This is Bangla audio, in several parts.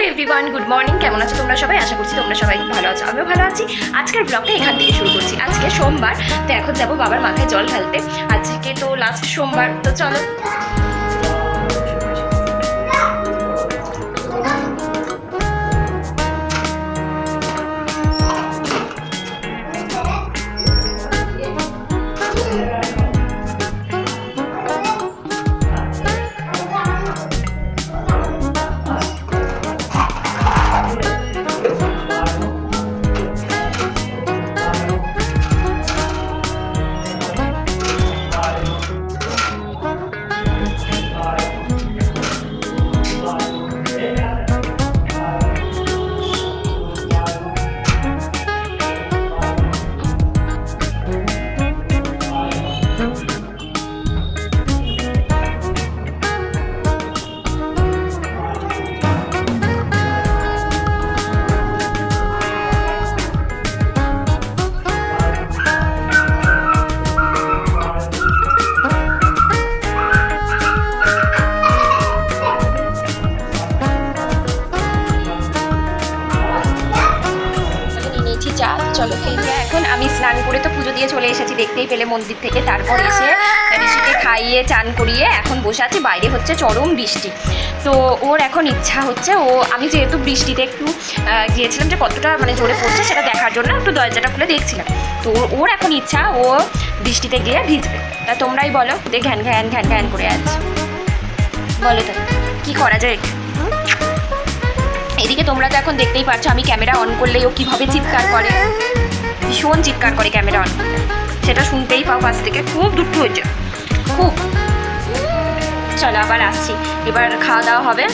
Hello everyone, good morning. কেমন আছো তোমরা সবাই? আশা করছি তোমরা সবাই ভালো আছো, আমিও ভালো আছি। আজকের ব্লগটা এখান থেকে শুরু করছি। আজকে সোমবার, তো এখন যাবো বাবার মাথায় জল ঢালতে। আজকে তো লাস্ট সোমবার, তো চলো। চলো খেয়ে এখন আমি স্নান করে তো পুজো দিয়ে চলে এসেছি, দেখতেই পেলে মন্দির থেকে। তারপর এসে ঋষিকে খাইয়ে চান করিয়ে এখন বসে আছি। বাইরে হচ্ছে চরম বৃষ্টি, তো ওর এখন ইচ্ছা হচ্ছে, আমি যেহেতু বৃষ্টিতে একটু গিয়েছিলাম যে কতটা মানে জোরে পড়ছে সেটা দেখার জন্য একটু দরজাটা খুলে দেখছিলাম। তো ওর এখন ইচ্ছা ও বৃষ্টিতে গিয়ে ভিজবে। তা তোমরাই বলো, ঘ্যান ঘ্যান ঘ্যান ঘ্যান করে আছে, বলো তো কী করা যায়? এদিকে তোমরা তো এখন দেখতেই পাচ্ছ আমি ক্যামেরা অন করলেই ও কীভাবে চিৎকার করে, ভীষণ চিৎকার করে ক্যামেরা অন করলে। সেটা শুনতেই পাও পাশ থেকে, খুব দুঃখ হয়েছে খুব। চলো আবার আসছি, এবার খাওয়া দাওয়া হবে।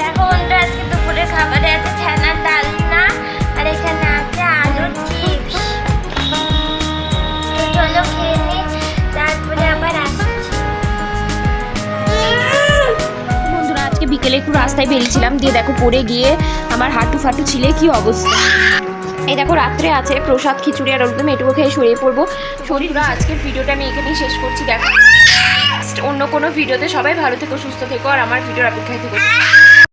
এখন আজকে দুপুরে খাবারে আছে ছানার ডালনা আর এখানে আছে আলুর চিপস। চলো খেয়ে নি, তারপরে আবার আসছি। বন্ধুরা আজকে বিকেলে একটু রাস্তায় বেরিয়েছিলাম, দিয়ে দেখো পড়ে গিয়ে আমার হাঁটু ফাটু ছিলে কি অবস্থা। এই দেখো রাত্রে আছে প্রসাদ খিচুড়ি আর একদম এটুকু খেয়ে সরিয়ে পড়বো। শরীররা আজকের ভিডিওটা আমি এখানেই শেষ করছি। দেখো অন্য কোনো ভিডিওতে। সবাই ভালো থেকো, সুস্থ থেকো আর আমার ভিডিওর অপেক্ষায় থেকো।